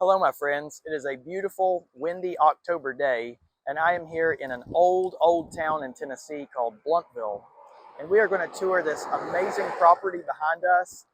Hello, my friends. It is a beautiful, windy October day, and I am here in an old town in Tennessee called Blountville. And we are going to tour this amazing property behind us,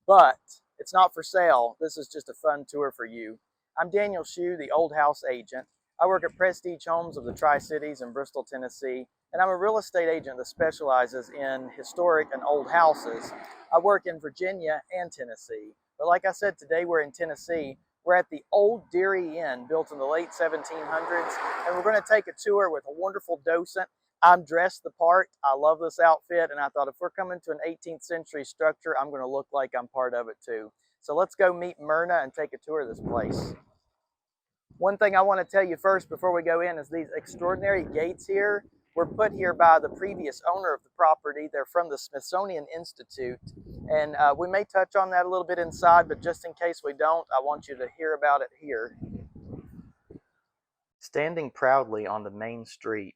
but it's not for sale. This is just a fun tour for you. I'm Daniel Shue, the old house agent. I work at Prestige Homes of the Tri-Cities in Bristol, Tennessee, and I'm a real estate agent that specializes in historic and old houses. I work in Virginia and Tennessee. But like I said, today we're in Tennessee. We're at the Old Deery Inn, built in the late 1700s, and we're going to take a tour with a wonderful docent. I'm dressed the part. I love this outfit, and I thought if we're coming to an 18th century structure, I'm going to look like I'm part of it too. So let's go meet Myrna and take a tour of this place. One thing I want to tell you first before we go in is these extraordinary gates here were put here by the previous owner of the property. They're from the Smithsonian Institute, and we may touch on that a little bit inside, but just in case we don't, I want you to hear about it here. Standing proudly on the main street,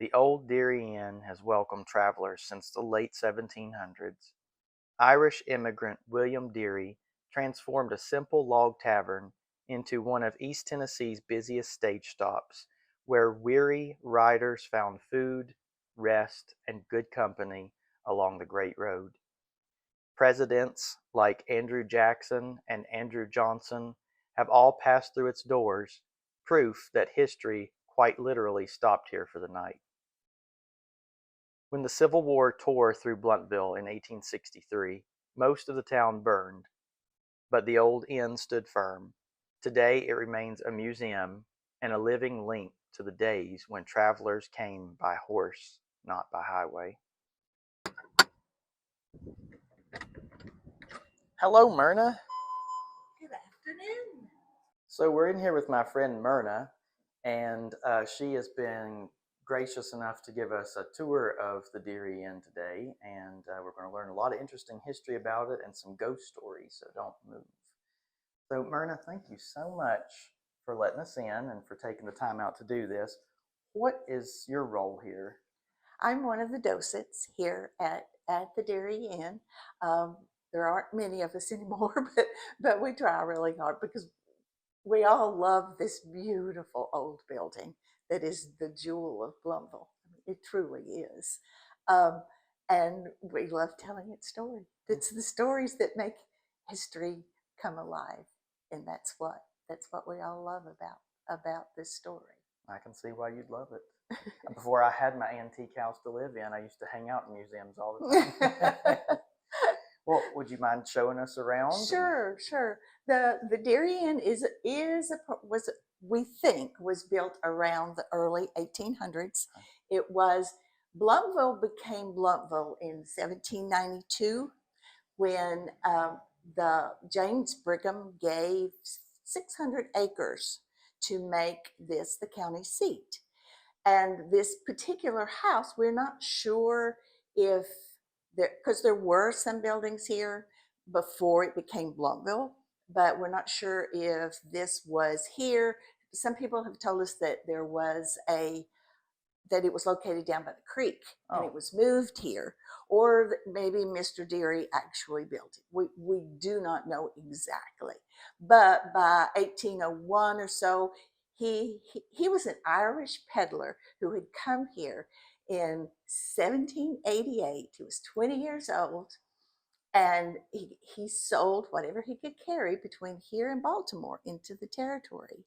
the Old Deery Inn has welcomed travelers since the late 1700s. Irish immigrant William Deery transformed a simple log tavern into one of East Tennessee's busiest stage stops, where weary riders found food, rest, and good company along the Great Road. Presidents like Andrew Jackson and Andrew Johnson have all passed through its doors, proof that history quite literally stopped here for the night. When the Civil War tore through Blountville in 1863, most of the town burned, but the old inn stood firm. Today it remains a museum and a living link to the days when travelers came by horse, not by highway. Hello, Myrna. Good afternoon. So we're in here with my friend Myrna, and she has been gracious enough to give us a tour of the Deery Inn today, and we're going to learn a lot of interesting history about it and some ghost stories, so don't move. So Myrna, thank you so much for letting us in and for taking the time out to do this. What is your role here? I'm one of the docents here at the Dairy Inn. There aren't many of us anymore, but we try really hard because we all love this beautiful old building that is the jewel of Blountville. It truly is. Um, and we love telling its story. It's the stories that make history come alive. And that's what we all love about this story. I can see why you'd love it. Before I had my antique house to live in, I used to hang out in museums all the time. Well, would you mind showing us around? Sure, sure. The Dairy Inn was, we think, was built around the early 1800s. It was Blountville became Blountville in 1792 when the James Brigham gave 600 acres to make this the county seat. And this particular house, we're not sure if because there were some buildings here before it became Blountville, but we're not sure if this was here. Some people have told us that that it was located down by the creek and it was moved here, or maybe Mr. Deery actually built it. We do not know exactly, but by 1801 or so, he was an Irish peddler who had come here in 1788. He was 20 years old, and he sold whatever he could carry between here and Baltimore into the territory,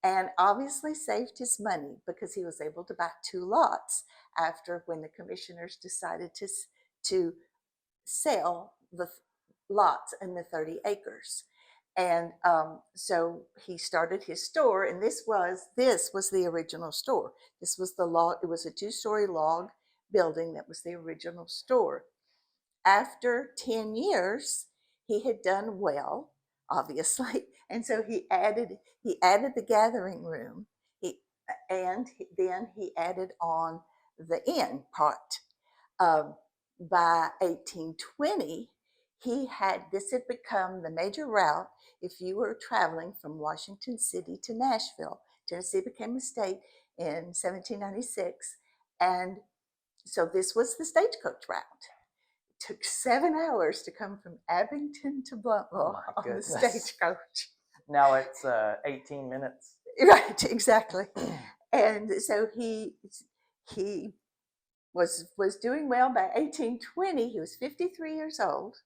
and obviously saved his money because he was able to buy 2 lots after when the commissioners decided to sell the lots and the 30 acres. And so he started his store, and this was the original store. This was the log. It was a 2-story log building that was the original store. After 10 years, he had done well, obviously, and so he added the gathering room. Then he added on the inn part. By 1820, this had become the major route if you were traveling from Washington City to Nashville. Tennessee became a state in 1796, and so this was the stagecoach route. It took 7 hours to come from Abington to Blountville on the stagecoach. Now it's 18 minutes. Right, exactly. And so he was doing well. By 1820, he was 53 years old,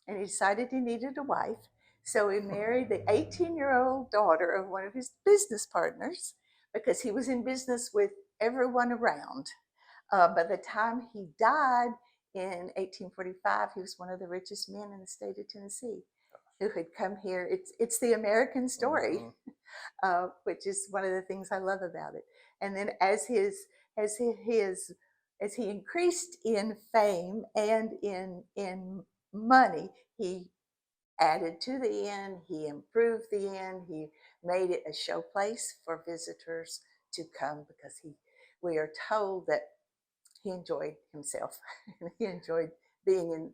and he decided he needed a wife. So he married the 18-year-old daughter of one of his business partners because he was in business with everyone around. By the time he died in 1845, he was one of the richest men in the state of Tennessee who had come here. It's the American story, which is one of the things I love about it. And then as he increased in fame and in money, he added to the inn, he improved the inn, he made it a show place for visitors to come because we are told that he enjoyed himself. He enjoyed being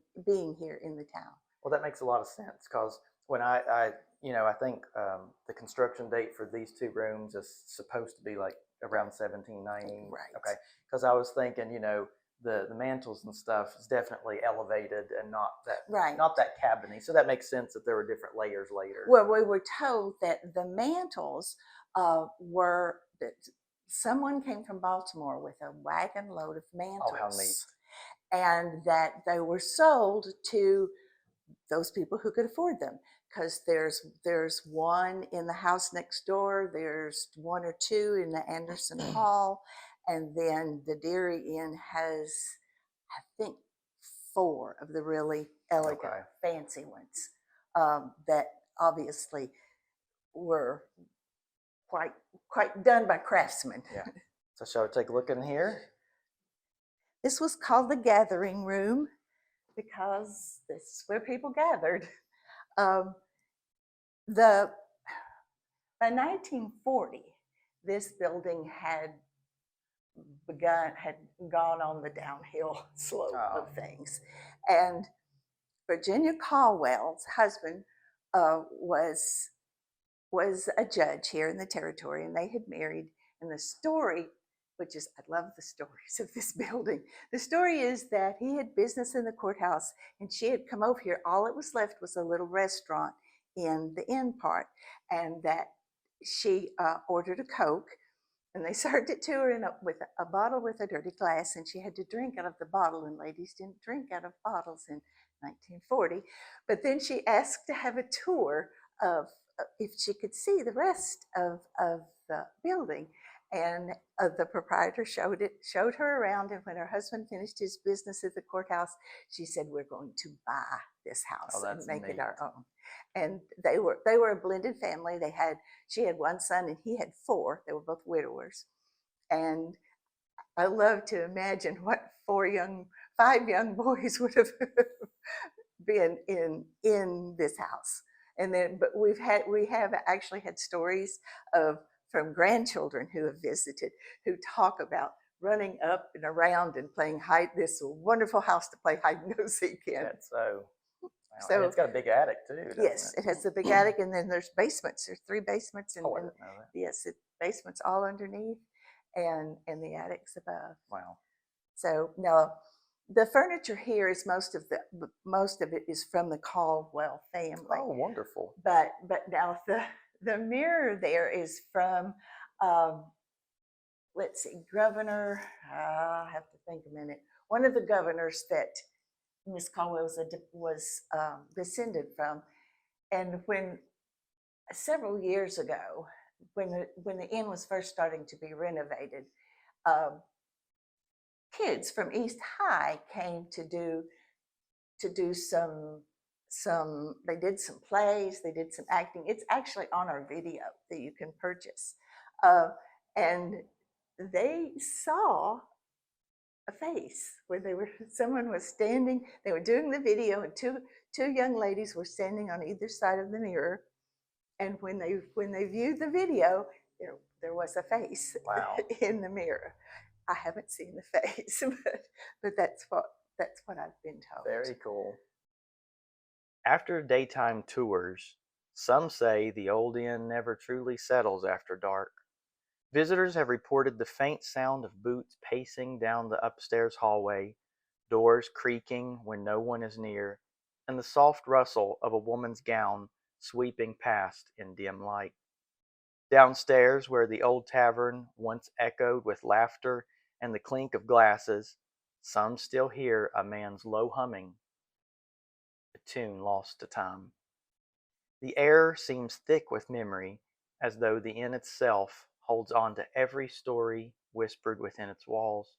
here in the town. Well, that makes a lot of sense because when I think the construction date for these two rooms is supposed to be like around 1790. Right. Okay. Because I was thinking, the mantles and stuff is definitely elevated and not that cabiny. So that makes sense that there were different layers later. Well, we were told that the mantles were that someone came from Baltimore with a wagon load of mantles. Oh, how neat. And that they were sold to those people who could afford them, because there's one in the house next door, there's one or two in the Anderson Hall, and then the Deery Inn has, I think, 4 of the really elegant, fancy ones that obviously were quite done by craftsmen. Yeah. So shall we take a look in here? This was called the gathering room because this is where people gathered. By 1940, this building had gone on the downhill slope of things, and Virginia Caldwell's husband was a judge here in the territory, and they had married. And the story, which is, I love the stories of this building. The story is that he had business in the courthouse, and she had come over here. All it was left was a little restaurant in the inn part, and that she ordered a Coke, and they served it to her with a bottle with a dirty glass, and she had to drink out of the bottle, and ladies didn't drink out of bottles in 1940. But then she asked to have a tour of if she could see the rest of the building. And the proprietor showed her around, and when her husband finished his business at the courthouse, she said, "We're going to buy this house and make it our own." And they were a blended family. She had one son and he had 4. They were both widowers. And I love to imagine what 5 young boys would have been in this house. And then, but we have actually had stories from grandchildren who have visited, who talk about running up and around and playing this wonderful house to play hide and go seek in. That's so and it's got a big attic too. Yes, it has a big attic, and then there's basements. There's 3 basements, and, I didn't know that. Yes, basements all underneath, and the attics above. Wow. So now, the furniture here is most of it is from the Caldwell family. Oh, wonderful! But now the mirror there is from, let's see, Governor. I'll have to think a minute. One of the governors that Miss Caldwell was descended from, and when several years ago, when the inn was first starting to be renovated, kids from East High came to do some. They did some plays, they did some acting. It's actually on our video that you can purchase, and they saw a face where someone was standing. They were doing the video, and two young ladies were standing on either side of the mirror. And when they viewed the video, there was a face. Wow. In the mirror. I haven't seen the face, but that's what I've been told. Very cool. After daytime tours, some say the old inn never truly settles after dark. Visitors have reported the faint sound of boots pacing down the upstairs hallway, doors creaking when no one is near, and the soft rustle of a woman's gown sweeping past in dim light. Downstairs, where the old tavern once echoed with laughter and the clink of glasses, some still hear a man's low humming, a tune lost to time. The air seems thick with memory, as though the inn itself holds on to every story whispered within its walls.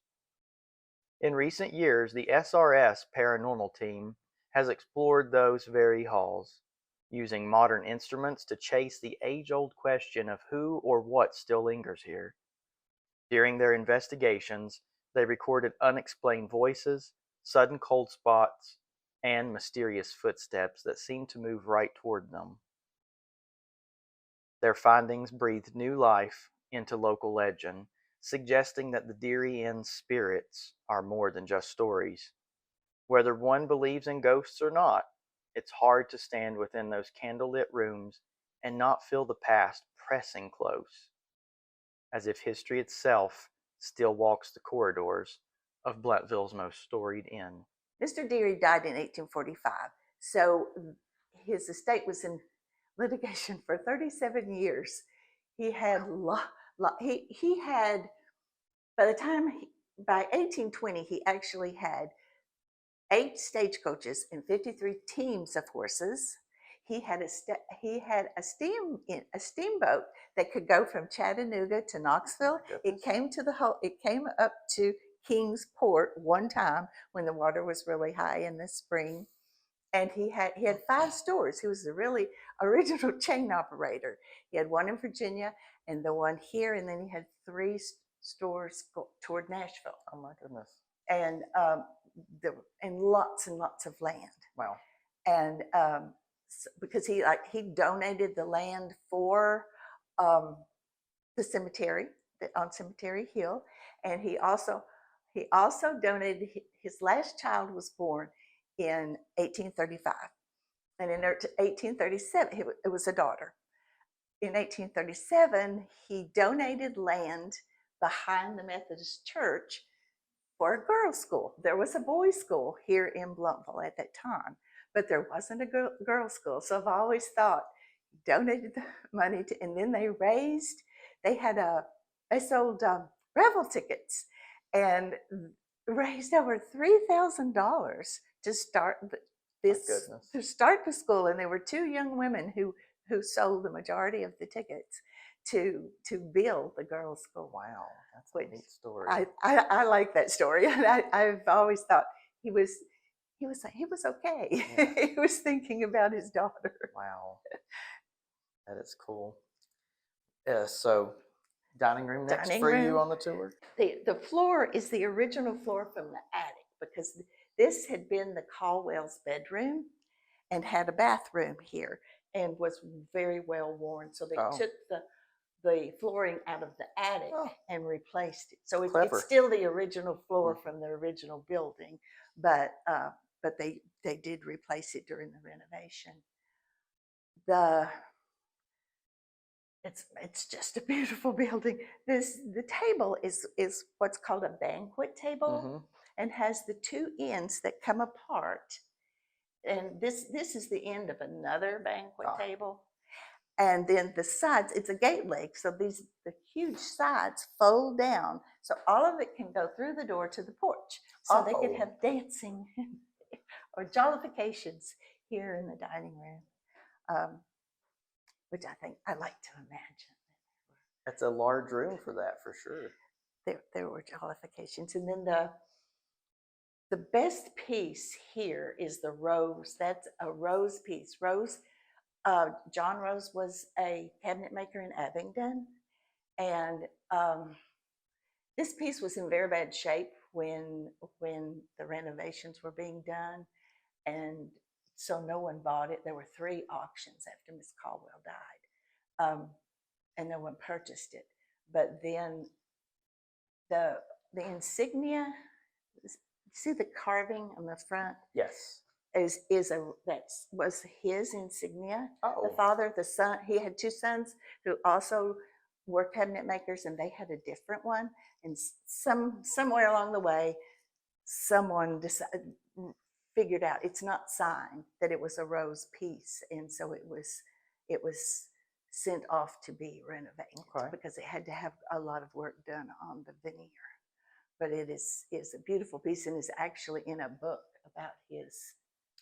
In recent years, the SRS paranormal team has explored those very halls, using modern instruments to chase the age-old question of who or what still lingers here. During their investigations, they recorded unexplained voices, sudden cold spots, and mysterious footsteps that seemed to move right toward them. Their findings breathed new life into local legend, suggesting that the Deery Inn's spirits are more than just stories. Whether one believes in ghosts or not, it's hard to stand within those candlelit rooms and not feel the past pressing close, as if history itself still walks the corridors of Blountville's most storied inn. Mr. Deery died in 1845, so his estate was in litigation for 37 years. He had he had by 1820 he actually had 8 stagecoaches and 53 teams of horses. He had a steamboat that could go from Chattanooga to Knoxville. It came up to Kingsport one time when the water was really high in the spring. And he had 5 stores. He was a really original chain operator. He had one in Virginia and the one here, and then he had 3 stores toward Nashville. Oh my goodness! And lots and lots of land. Wow! And because he donated the land for the cemetery on Cemetery Hill, and he also donated. His last child was born in 1835, and in 1837 it was a daughter. In 1837, he donated land behind the Methodist Church for a girls' school. There was a boys' school here in Blountville at that time, but there wasn't a girls' school. So I've always thought he donated the money to, and then they sold raffle tickets and raised over $3,000 to start the school. And there were 2 young women who sold the majority of the tickets to build the girls' school. Wow, that's a neat story. I like that story, and I've always thought he was okay. Yeah. He was thinking about his daughter. Wow, that is cool. So, dining room next for you on the tour. The floor is the original floor from the attic, because this had been the Caldwell's bedroom and had a bathroom here and was very well worn. So they took the flooring out of the attic and replaced it. So it's still the original floor from the original building, but they did replace it during the renovation. It's just a beautiful building. The table is what's called a banquet table, and has the 2 ends that come apart. And this is the end of another banquet table. And then the sides, it's a gate leg, so the huge sides fold down, so all of it can go through the door to the porch. So they could have dancing or jollifications here in the dining room, which I like to imagine. That's a large room for that, for sure. There were jollifications. And then the best piece here is the Rose. That's a Rose piece. John Rose was a cabinet maker in Abingdon, and this piece was in very bad shape when the renovations were being done, and so no one bought it. There were 3 auctions after Miss Caldwell died, and no one purchased it. But then the insignia, see the carving on the front? Yes. Was his insignia. The father, the son, he had 2 sons who also were cabinet makers, and they had a different one. And somewhere along the way, someone figured out it's not signed that it was a Rose piece, and so it was sent off to be renovated because it had to have a lot of work done on the veneer. But it is a beautiful piece and is actually in a book about his.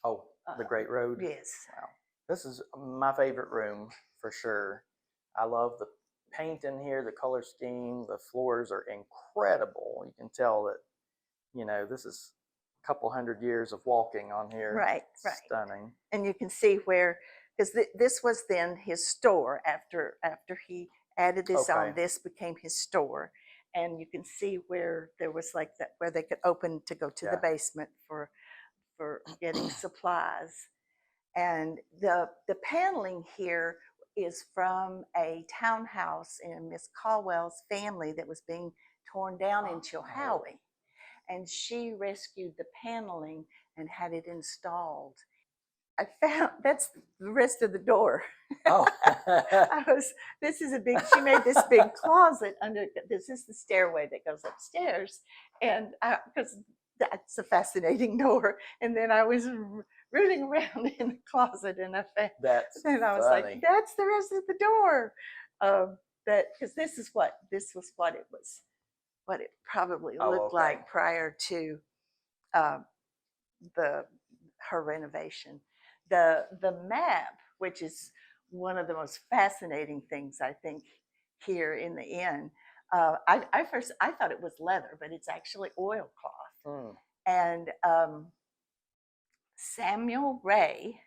Oh, the Great Road? Yes. Wow. This is my favorite room for sure. I love the paint in here, the color scheme, the floors are incredible. You can tell that, you know, this is a couple hundred years of walking on here. Right, right. Stunning. And you can see where, because this was then his store after he added this on, this became his store. And you can see where there was like that, where they could open to go to the basement for getting supplies. And the paneling here is from a townhouse in Miss Caldwell's family that was being torn down in Chilhowie. And she rescued the paneling and had it installed. I found that's the rest of the door. Oh. She made this big closet under, this is the stairway that goes upstairs. And because that's a fascinating door. And then I was rooting around in the closet and I found, and I was funny. Like, that's the rest of the door. Because this was what it probably looked like prior to her renovation. The map, which is one of the most fascinating things I think here in the inn. I thought it was leather, but it's actually oilcloth. And Samuel Ray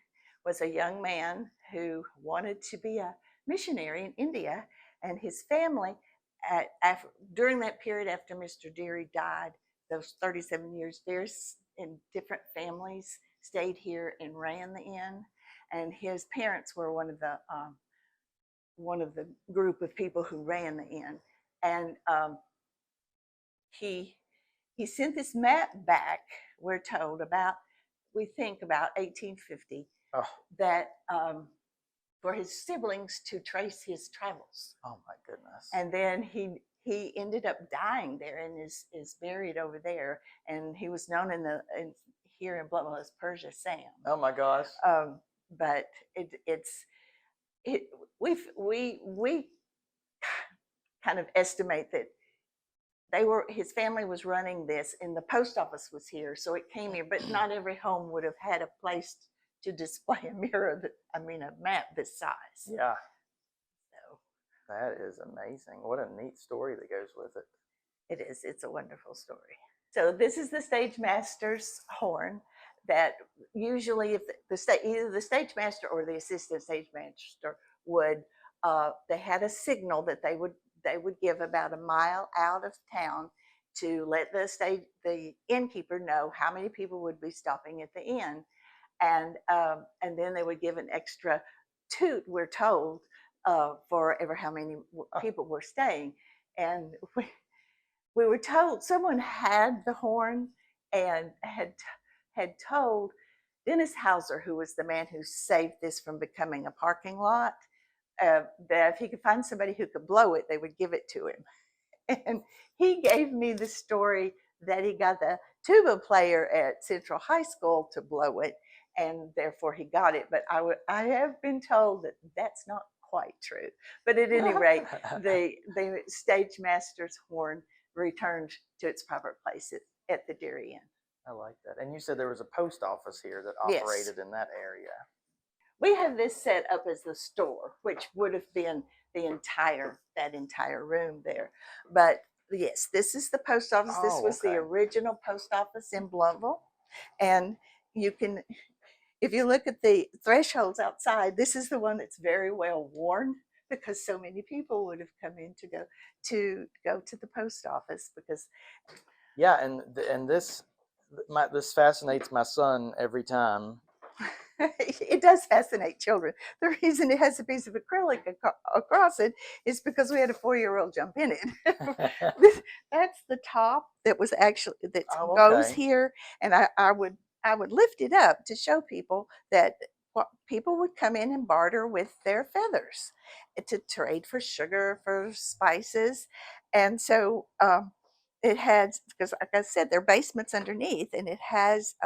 was a young man who wanted to be a missionary in India, and his family, during that period after Mr. Deery died, those 37 years, there's in different families stayed here and ran the inn, and his parents were one of the group of people who ran the inn, and he sent this map back. We're told we think about 1850, that for his siblings to trace his travels. Oh my goodness! And then he ended up dying there and is buried over there, and he was known here in Blountville as Persia Sam. Oh my gosh! But we kind of estimate that his family was running this, and the post office was here, so it came here. But not every home would have had a place to display a map this size. Yeah. So that is amazing. What a neat story that goes with it. It is. It's a wonderful story. So this is the stage master's horn that usually if either the stage master or the assistant stage master would, they had a signal that they would give about a mile out of town to let the innkeeper know how many people would be stopping at the inn. And then they would give an extra toot, we're told, for ever how many people were staying. And we were told someone had the horn and had told Dennis Hauser, who was the man who saved this from becoming a parking lot, that if he could find somebody who could blow it, they would give it to him. And he gave me the story that he got the tuba player at Central High School to blow it, and therefore he got it. But I have been told that that's not quite true. But at any rate, the stage master's horn returned to its proper place at the Deery Inn. I like that. And you said there was a post office here that operated in that area. We have this set up as the store, which would have been that entire room there. But yes, this is the post office. This was the original post office in Blountville. And you can, if you look at the thresholds outside, this is the one that's very well worn because so many people would have come in to go to the post office because. Yeah, and this fascinates my son every time. It does fascinate children. The reason it has a piece of acrylic across it is because we had a 4-year-old jump in it. That's the top that was actually goes here, and I would lift it up to show people that people would come in and barter with their feathers to trade for sugar, for spices, and so it has, because like I said, there are basements underneath, and it has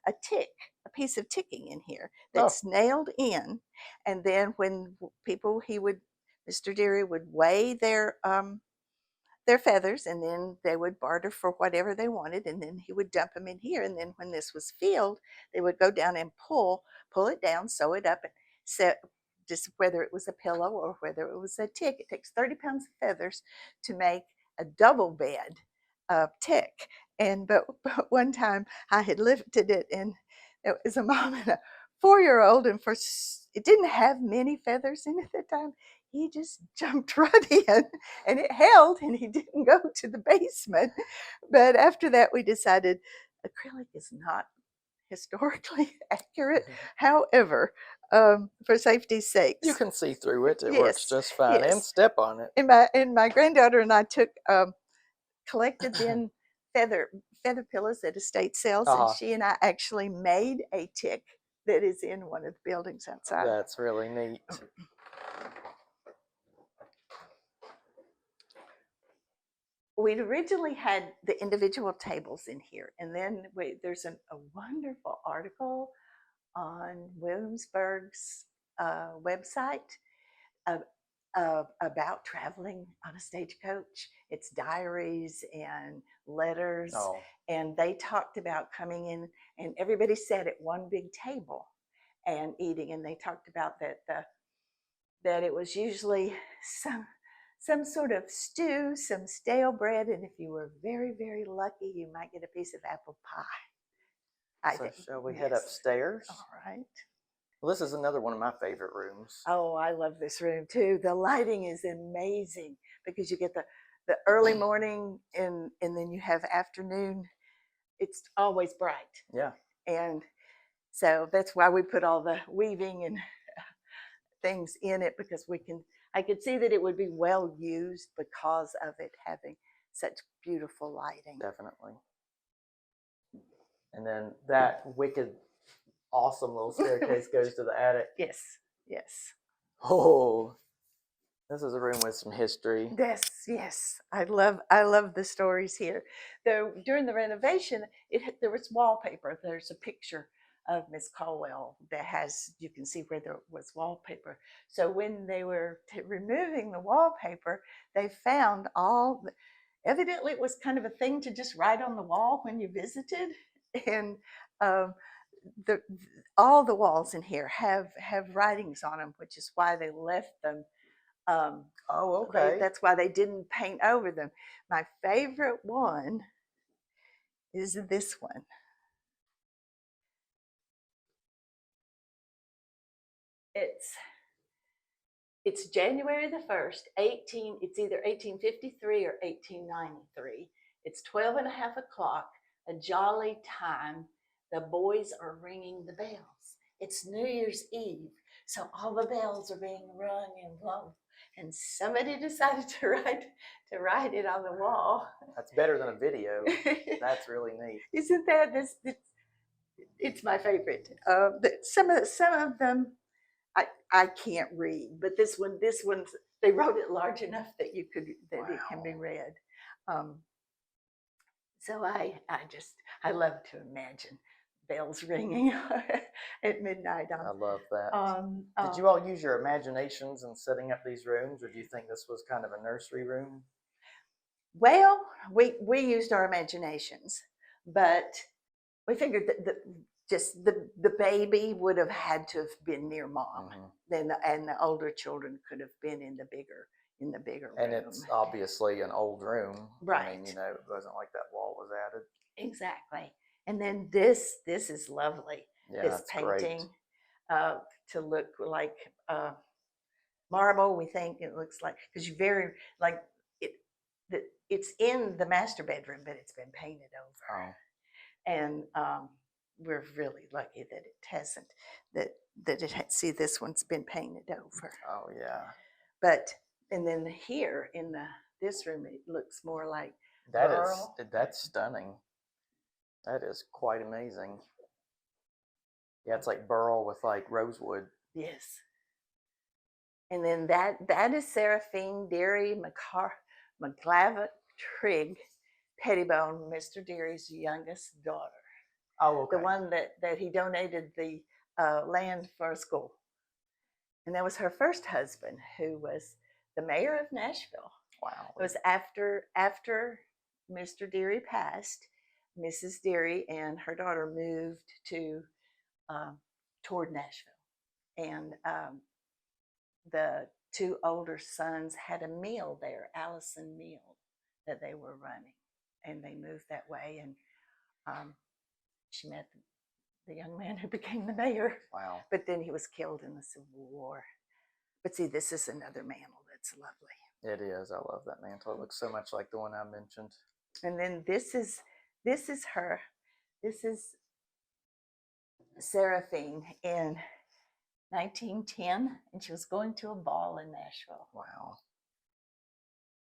a tick, a piece of ticking in here Oh, that's nailed in. And then when people, Mr. Deery would weigh their feathers, and then they would barter for whatever they wanted, and then he would dump them in here. And then when this was filled, they would go down and pull it down, sew it up, and set, just whether it was a pillow or whether it was a tick. It takes 30 pounds of feathers to make a double bed of tick. And but one time I had lifted it, and it was a mom and a 4-year-old, and it didn't have many feathers in it at the time. He just jumped right in, and it held, and he didn't go to the basement. But after that, we decided acrylic is not historically accurate. However, for safety's sakes, you can see through it. It works yes, just fine, and yes. step on it. And my granddaughter and I collected then feather pillows at estate sales, and she and I actually made a tick that is in one of the buildings outside. That's really neat. We'd originally had the individual tables in here, and then there's a wonderful article on Williamsburg's website about traveling on a stagecoach. It's diaries and letters, and they talked about coming in, and everybody sat at one big table and eating, and they talked about that it was usually some sort of stew, some stale bread, and if you were very, very lucky, you might get a piece of apple pie. So shall we head upstairs? All right. Well, this is another one of my favorite rooms. Oh, I love this room too. The lighting is amazing because you get the early morning, and then you have afternoon. It's always bright. Yeah. And so that's why we put all the weaving and things in it, because I could see that it would be well used because of it having such beautiful lighting. Definitely. And then that wicked, awesome little staircase goes to the attic. Yes, yes. Oh, this is a room with some history. Yes. I love the stories here. Though during the renovation, there was wallpaper. There's a picture of Miss Colwell that you can see where there was wallpaper. So when they were removing the wallpaper, they found evidently it was kind of a thing to just write on the wall when you visited. And all the walls in here have writings on them, which is why they left them. Oh, okay. That's why they didn't paint over them. My favorite one is this one. It's January the 1st, it's either 1853 or 1893. It's 12 o'clock, a jolly time. The boys are ringing the bells. It's New Year's Eve, so all the bells are being rung and blown. And somebody decided to write it on the wall. That's better than a video. That's really neat. Isn't that it's my favorite. Some of them I can't read, but this one they wrote it large enough that it can be read. So I love to imagine bells ringing at midnight. I love that. Did you all use your imaginations in setting up these rooms, or do you think this was kind of a nursery room? Well, we used our imaginations, but we figured that the baby would have had to have been near mom, and the older children could have been in the bigger room. And it's obviously an old room, right? I mean, it wasn't like that wall was added. Exactly. And then this is lovely. Yeah, this painting to look like marble. We think it looks like, because you very like it. It's in the master bedroom, but it's been painted over. And we're really lucky that it hasn't. See, this one's been painted over. Oh yeah. But and then here in this room, it looks more like that's stunning. That is quite amazing. Yeah, it's like burl with like rosewood. Yes. And then that is Seraphine Deery McGlavitt Trigg Pettibone, Mr. Deary's youngest daughter. Oh, okay. The one that he donated the land for a school. And that was her first husband, who was the mayor of Nashville. Wow. It was after Mr. Deery passed. Mrs. Deery and her daughter moved to toward Nashville, and the two older sons had a mill there, Allison Mill, that they were running, and they moved that way. And she met the young man who became the mayor. Wow. But then he was killed in the Civil War. But see, this is another mantle that's lovely. It is. I love that mantle. It looks so much like the one I mentioned. And then this is her. This is Seraphine in 1910, and she was going to a ball in Nashville. Wow.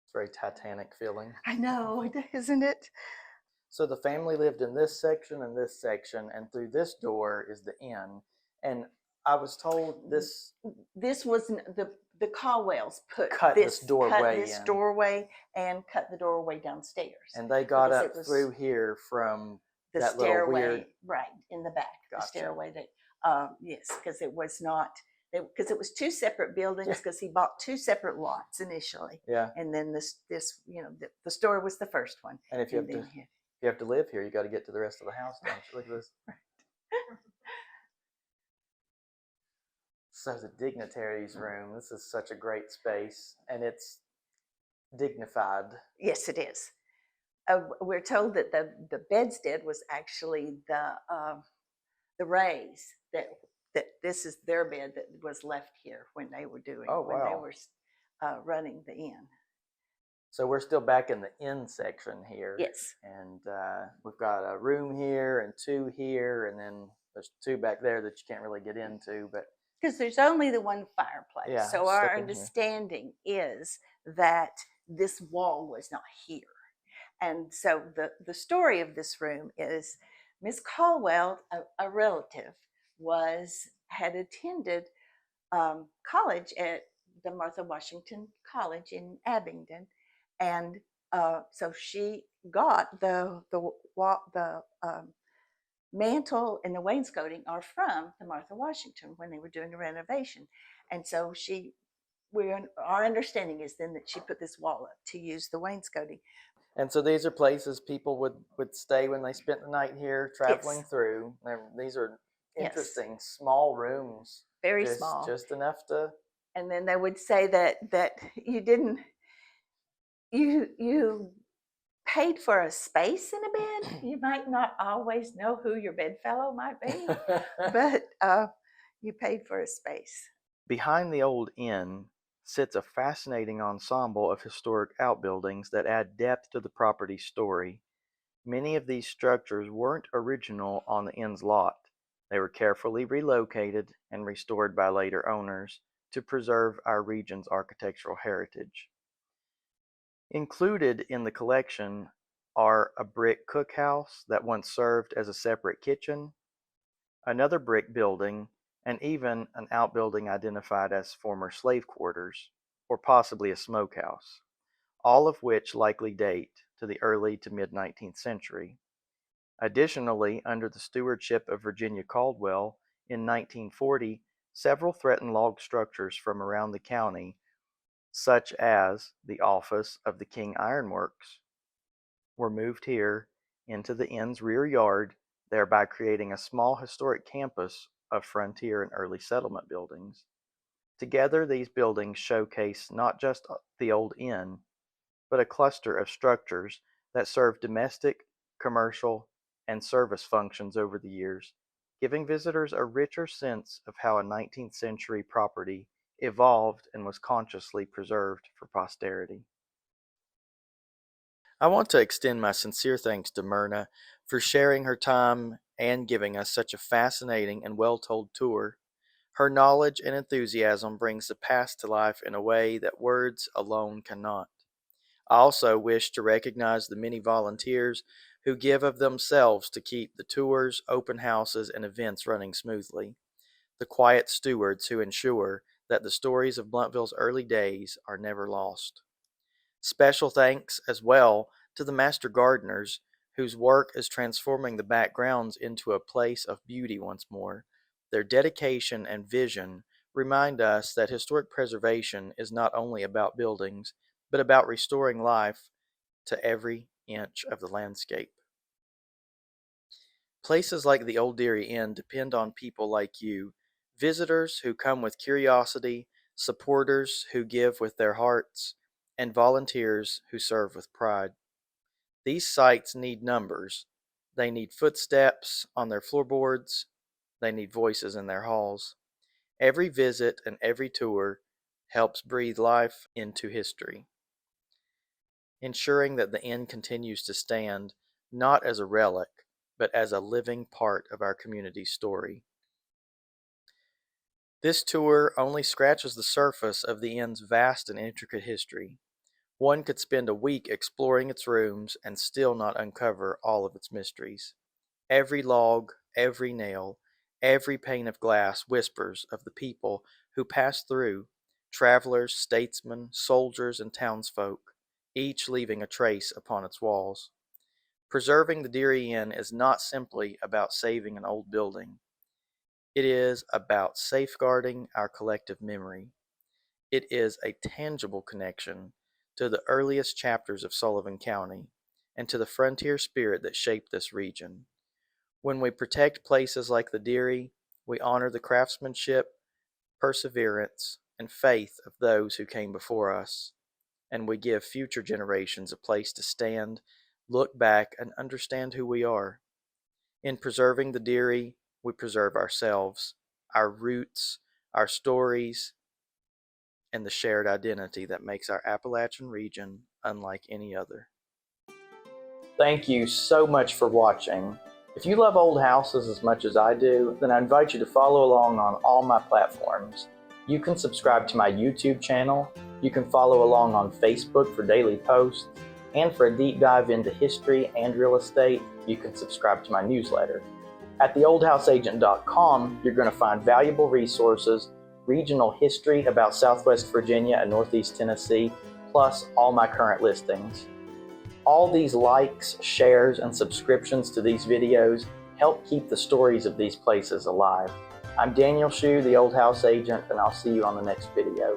It's very Titanic feeling. I know, isn't it? So the family lived in this section and this section, and through this door is the inn. And I was told this was the Caldwells cut this doorway and cut the doorway downstairs. And they got up through here from the that stairway, little weird... right in the back. Gotcha. The stairway yes, because it was not, because it was two separate buildings, because he bought two separate lots initially. Yeah. And then this the store was the first one. And if you have to live here, you got to get to the rest of the house, don't you? Look at this. So the dignitaries room, this is such a great space, and it's dignified. Yes, it is. We're told that the bedstead was actually the Rays, that this is their bed that was left here when they were when they were running the inn. So we're still back in the inn section here. Yes. And we've got a room here and two here, and then there's two back there that you can't really get into, but because there's only the one fireplace. Yeah, so our understanding is that this wall was not here. And so the story of this room is Miss Caldwell, a relative, had attended college at the Martha Washington College in Abingdon, and so she got the mantle and the wainscoting are from the Martha Washington when they were doing the renovation. And so our understanding is then that she put this wall up to use the wainscoting. And so these are places people would stay when they spent the night here traveling through. These are interesting small rooms. Very small. Just enough to... And then they would say that you paid for a space in a bed. You might not always know who your bedfellow might be, but you paid for a space. Behind the old inn sits a fascinating ensemble of historic outbuildings that add depth to the property's story. Many of these structures weren't original on the inn's lot. They were carefully relocated and restored by later owners to preserve our region's architectural heritage. Included in the collection are a brick cookhouse that once served as a separate kitchen, another brick building, and even an outbuilding identified as former slave quarters, or possibly a smokehouse, all of which likely date to the early to mid-19th century. Additionally, under the stewardship of Virginia Caldwell, in 1940, several threatened log structures from around the county, such as the office of the King Iron Works, were moved here into the inn's rear yard, thereby creating a small historic campus of frontier and early settlement buildings. Together, these buildings showcase not just the old inn, but a cluster of structures that served domestic, commercial, and service functions over the years, giving visitors a richer sense of how a 19th century property evolved and was consciously preserved for posterity. I want to extend my sincere thanks to Myrna for sharing her time and giving us such a fascinating and well-told tour. Her knowledge and enthusiasm brings the past to life in a way that words alone cannot. I also wish to recognize the many volunteers who give of themselves to keep the tours, open houses, and events running smoothly. The quiet stewards who ensure that the stories of Blountville's early days are never lost. Special thanks as well to the master gardeners whose work is transforming the backgrounds into a place of beauty once more. Their dedication and vision remind us that historic preservation is not only about buildings, but about restoring life to every inch of the landscape. Places like the Old Deery Inn depend on people like you, visitors who come with curiosity, supporters who give with their hearts, and volunteers who serve with pride. These sites need numbers. They need footsteps on their floorboards. They need voices in their halls. Every visit and every tour helps breathe life into history, ensuring that the inn continues to stand not as a relic, but as a living part of our community's story. This tour only scratches the surface of the inn's vast and intricate history. One could spend a week exploring its rooms and still not uncover all of its mysteries. Every log, every nail, every pane of glass whispers of the people who passed through, travelers, statesmen, soldiers, and townsfolk, each leaving a trace upon its walls. Preserving the Deery Inn is not simply about saving an old building. It is about safeguarding our collective memory. It is a tangible connection to the earliest chapters of Sullivan County and to the frontier spirit that shaped this region. When we protect places like the Deery, we honor the craftsmanship, perseverance, and faith of those who came before us, and we give future generations a place to stand, look back, and understand who we are. In preserving the Deery, we preserve ourselves, our roots, our stories, and the shared identity that makes our Appalachian region unlike any other. Thank you so much for watching. If you love old houses as much as I do, then I invite you to follow along on all my platforms. You can subscribe to my YouTube channel, you can follow along on Facebook for daily posts, and for a deep dive into history and real estate, you can subscribe to my newsletter. At theoldhouseagent.com, you're going to find valuable resources, regional history about Southwest Virginia and Northeast Tennessee, plus all my current listings. All these likes, shares, and subscriptions to these videos help keep the stories of these places alive. I'm Daniel Shue, the Old House Agent, and I'll see you on the next video.